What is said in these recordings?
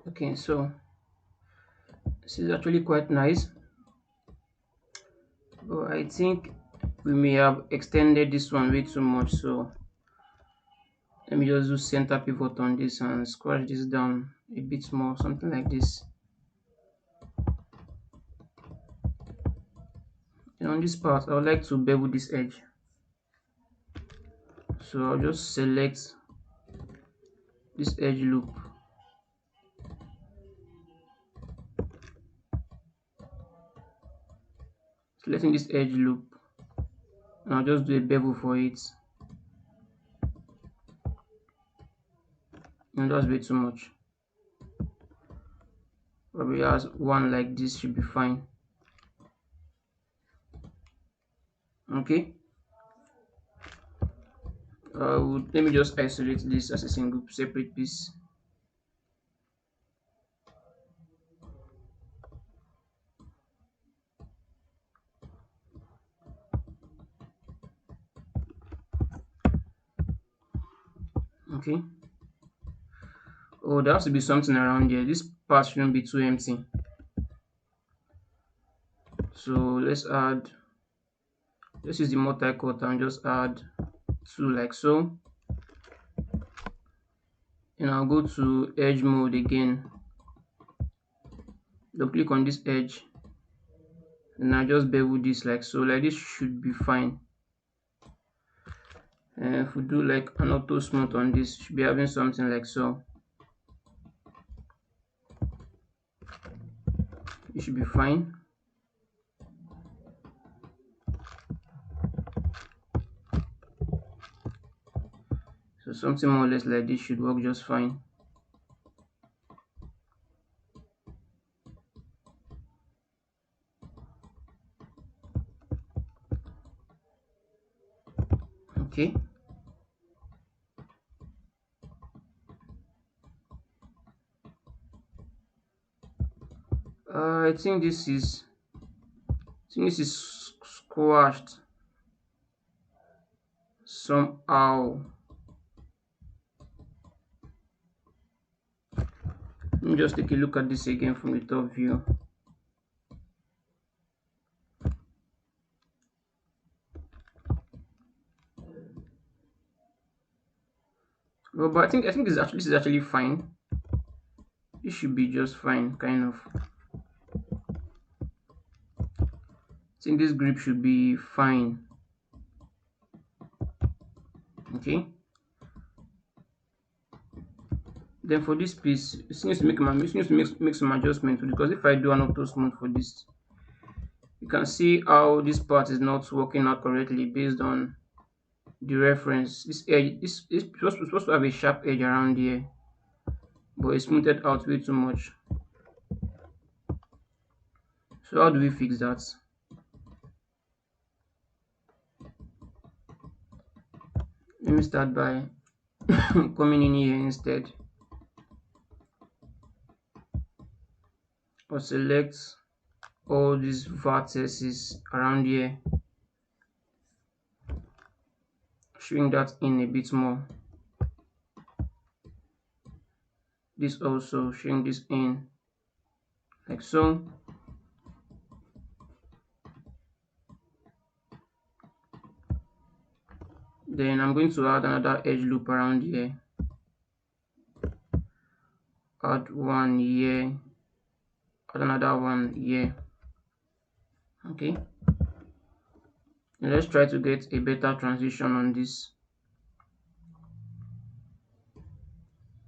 Okay, so this is actually quite nice, but I think we may have extended this one way too much. So let me just do center pivot on this and squash this down a bit more, something like this. And on this part, I would like to bevel this edge. So I'll just select this edge loop. Selecting this edge loop, and I'll just do a bevel for it. And that's way too much. Probably as one like this should be fine. Okay. Let me just isolate this as a single separate piece. Okay. Oh, there has to be something around here. This part shouldn't be too empty. So let's use the multi-cut and just add two like so. And I'll go to edge mode again. Double click on this edge. And I just bevel this like so. Like this should be fine. And if we do like an auto smooth on this, should be having something like so. It should be fine. So something more or less like this should work just fine. Okay. I think this is squashed somehow. Let me just take a look at this again from the top view. Well, but I think this is actually fine. This should be just fine, kind of. I think this grip should be fine. Okay. Then for this piece, it seems to make some adjustments, because if I do an auto smooth for this, you can see how this part is not working out correctly based on the reference. This edge is supposed to have a sharp edge around here, but it's smoothed out way too much. So how do we fix that? Let me start by coming in here instead. I'll select all these vertices around here, showing that in a bit more. This also showing this in like so. Then I'm going to add another edge loop around here. Add one here, add another one here. Okay. And let's try to get a better transition on this.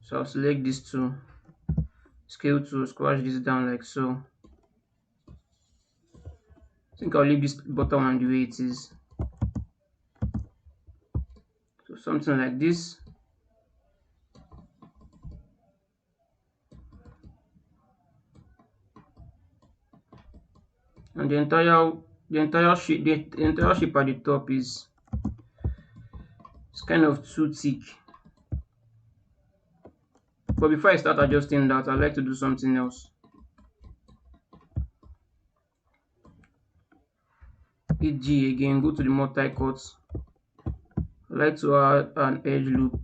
So I'll select these two, scale to squash this down like so. I think I'll leave this bottom one the way it is. So something like this. And the entire shape at the top is kind of too thick. But before I start adjusting that, I'd like to do something else. Hit G again, go to the multi-cut. I'd like to add an edge loop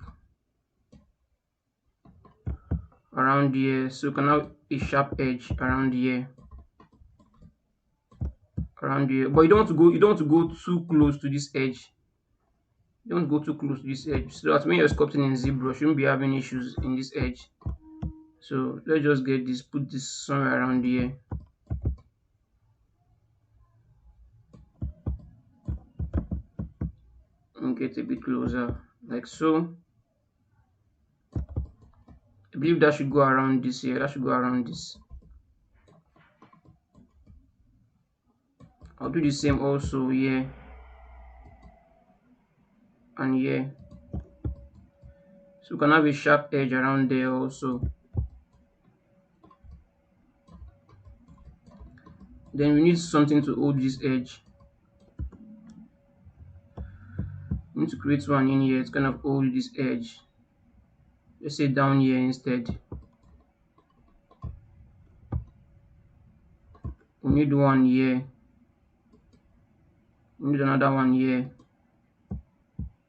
around here. So we can have a sharp edge around here. But you don't want to go too close to this edge. You don't go too close to this edge, so that when you're sculpting in ZBrush, you shouldn't be having issues in this edge. So let's just get this, put this somewhere around here. And get a bit closer, like so. I believe that should go around this here. That should go around this. I'll do the same also here and here. So we can have a sharp edge around there also. Then we need something to hold this edge. We need to create one in here to kind of hold this edge. Let's say down here instead. We need one here. We need another one here.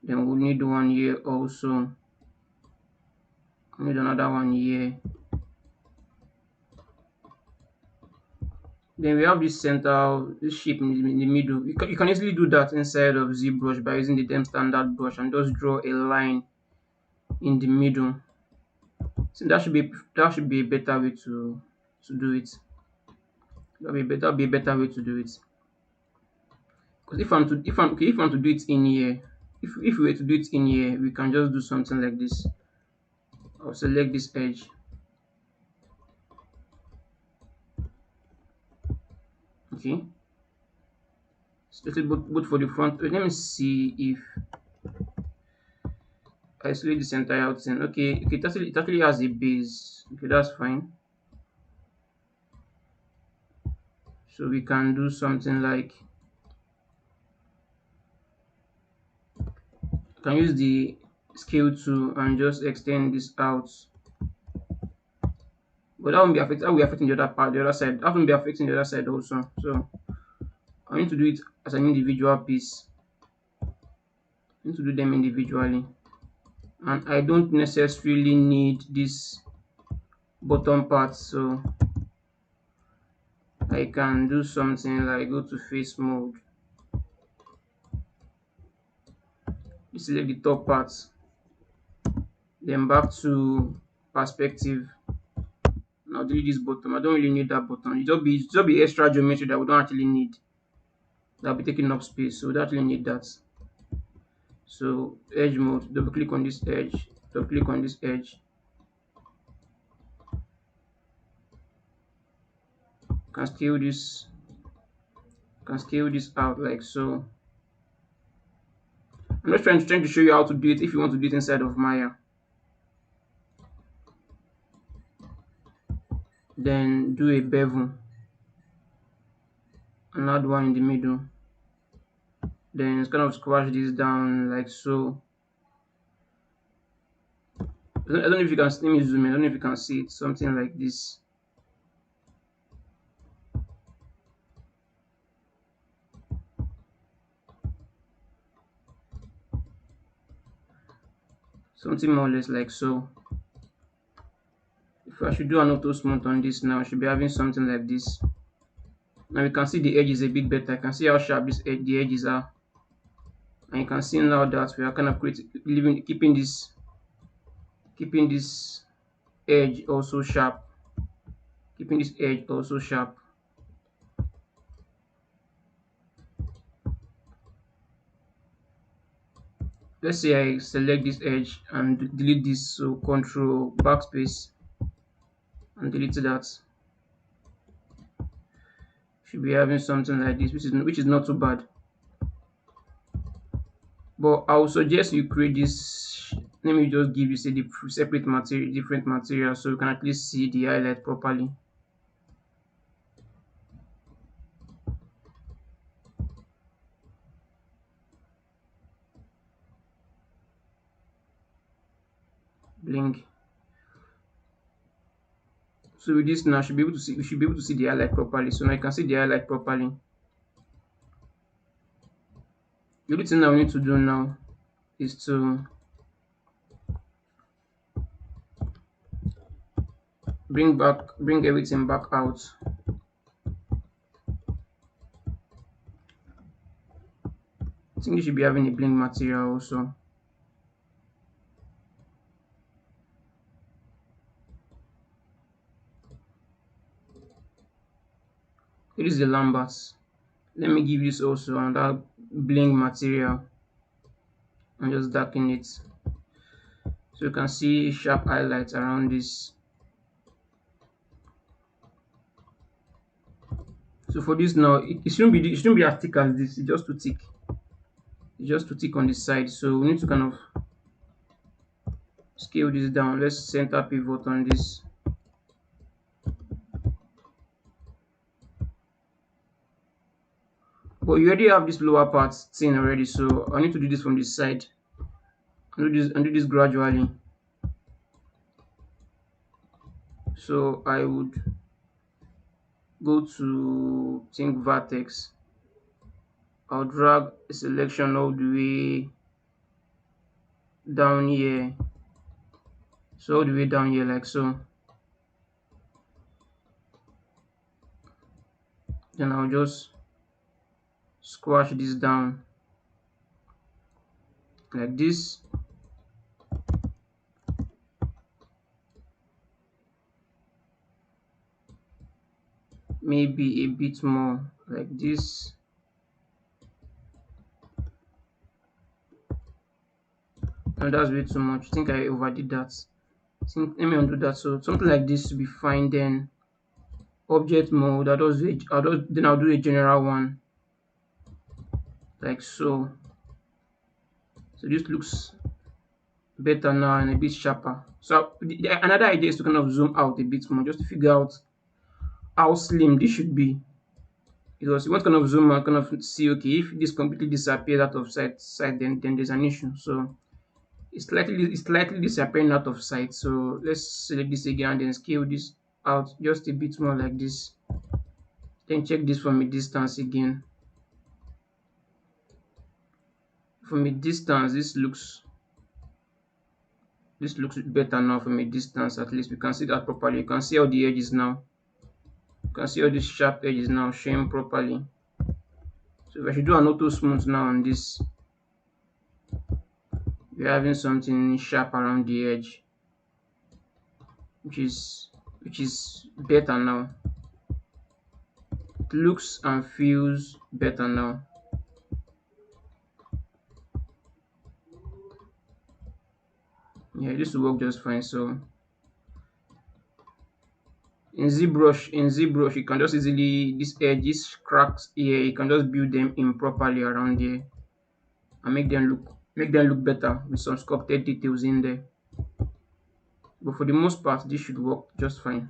Then we need one here also. We need another one here. Then we have this center, this shape in the middle. You can easily do that inside of ZBrush by using the dem standard brush and just draw a line in the middle. So that should be a better way to do it. That'll be a better way to do it. Because if I'm to do it in here, if we were to do it in here, we can just do something like this. I'll select this edge. Okay. So both for the front. Let me see if I select this entire thing. Okay, it actually has a base. Okay, that's fine. So we can do something like, I can use the scale tool and just extend this out. But that won't be affecting the other part, the other side. That won't be affecting the other side also. So I need to do it as an individual piece. I need to do them individually. And I don't necessarily need this bottom part, so I can do something like go to face mode. Select the top part, then back to perspective. Now delete this bottom. I don't really need that bottom. It'll be extra geometry that we don't actually need. That'll be taking up space, so we don't actually need that. So edge mode, double click on this edge, double click on this edge. Can scale this out like so. I'm just trying to show you how to do it if you want to do it inside of Maya. Then do a bevel and add one in the middle. Then kind of squash this down like so. I don't know if you can, let me zoom in. I don't know if you can see it, something like this. Something more or less like so. If I should do an auto smooth on this now, I should be having something like this. Now you can see the edge is a bit better. I can see how sharp the edges are. And you can see now that we are kind of keeping this edge also sharp. Keeping this edge also sharp. Let's say I select this edge and delete this, so control backspace and delete that. Should be having something like this, which is not too bad. But I would suggest you create this. Let me just give you the separate material, different material, so you can at least see the highlight properly. Blink. So with this now, we should be able to see the highlight properly. So now you can see the highlight properly. The only thing that we need to do now is to bring everything back out. I think you should be having a blink material also. It is the Lamberts. Let me give this also on that bling material and just darken it. So you can see sharp highlights around this. So for this now, it shouldn't be as thick as this. It's just too thick. It's just too thick on the side. So we need to kind of scale this down. Let's center pivot on this. But you already have this lower part thing already, so I need to do this from this side. And do this gradually. So I would go to think vertex. I'll drag a selection all the way down here. So all the way down here like so. Then I'll just squash this down like this. Maybe a bit more like this. And that's way too much. I think I overdid that. Let me undo that. So something like this to be fine. Then object mode. Then I'll do a general one like so. So this looks better now and a bit sharper. So another idea is to kind of zoom out a bit more just to figure out how slim this should be. Because you want to kind of zoom out, kind of see, okay, if this completely disappears out of sight, then there's an issue. So it's slightly disappearing out of sight. So let's select this again and then scale this out just a bit more like this. Then check this from a distance again. From a distance, this looks better now from a distance. At least we can see that properly. You can see all the edges now. You can see all these sharp edges now showing properly. So if I should do an auto smooth now on this, we're having something sharp around the edge, which is better now. It looks and feels better now. Yeah, this will work just fine. So in ZBrush, you can just easily this edge, these cracks here, you can just build them in properly around here and make them look better with some sculpted details in there. But for the most part, this should work just fine.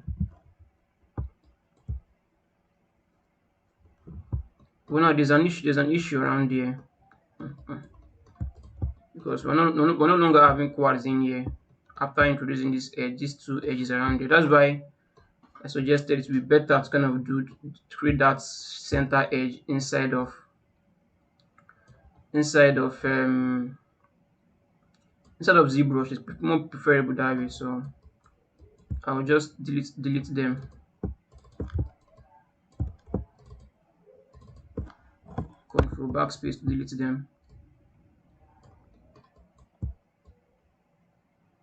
Well, now there's an issue around here because we're no longer having quads in here after introducing this edge, these two edges around here. That's why I suggested it would be better to kind of to create that center edge inside of ZBrush. It's more preferable that way. So I'll just delete them. Control backspace to delete them.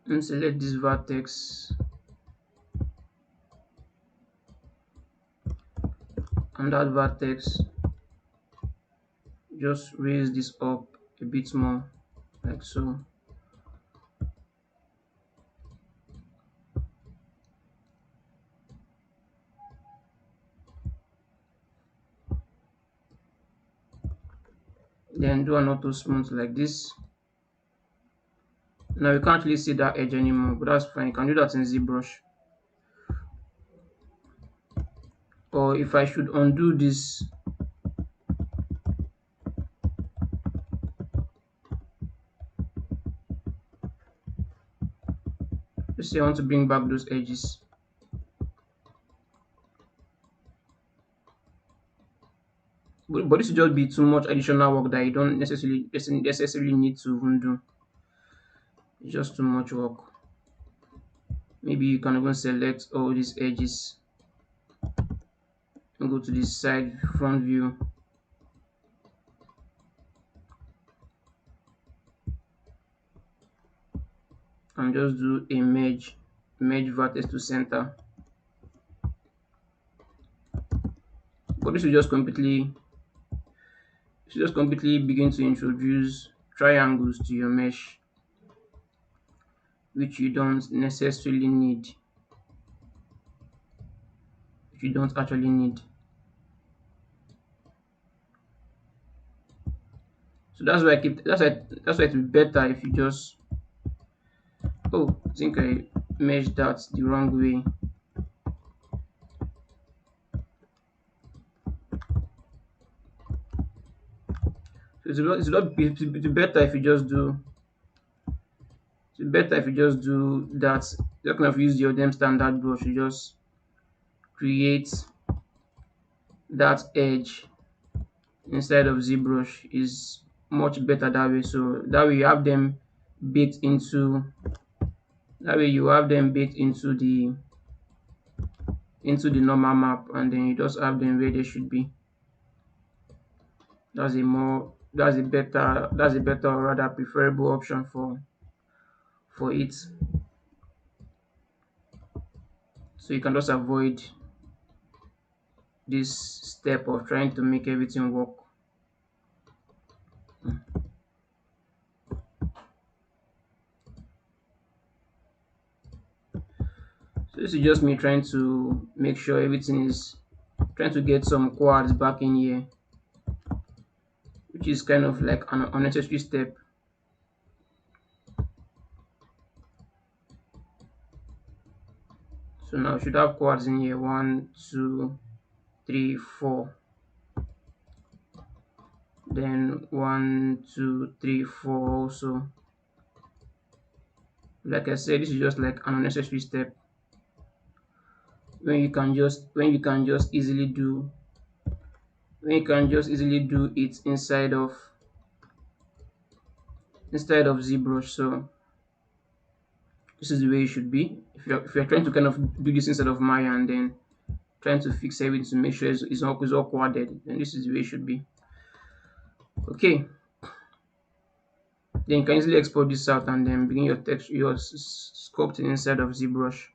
And select this vertex and that vertex. Just raise this up a bit more like so. Then do an auto smooth like this. Now you can't really see that edge anymore, but that's fine. You can do that in ZBrush. Or if I should undo this, let's say I want to bring back those edges. But this will just be too much additional work that you don't necessarily need to even do. It's just too much work. Maybe you can even select all these edges and go to this side front view and just do a merge vertex to center. But this will just completely begin to introduce triangles to your mesh, which you don't necessarily need, which you don't actually need. So that's why it would be better if you just, oh, I think I meshed that the wrong way. So it's better if you just do, it's better if you just do that. You kind of use your damn standard brush. You just create that edge instead of ZBrush is much better that way. So that way you have them baked into, that way you have them baked into the normal map, and then you just have them where they should be. That's a better or rather preferable option for it. So you can just avoid this step of trying to make everything work. So this is just me trying to make sure everything is, trying to get some quads back in here, which is kind of like an unnecessary step. So now I should have quads in here. 1, 2, 3, 4. Then 1, 2, 3, 4 also. Like I said, this is just like an unnecessary step when you can just easily do, when you can just easily do it inside of ZBrush. So this is the way it should be. If you're trying to kind of do this inside of Maya and then trying to fix everything to make sure it's all quaded, then this is the way it should be. Okay, then you can easily export this out and then begin your text, your sculpting inside of ZBrush.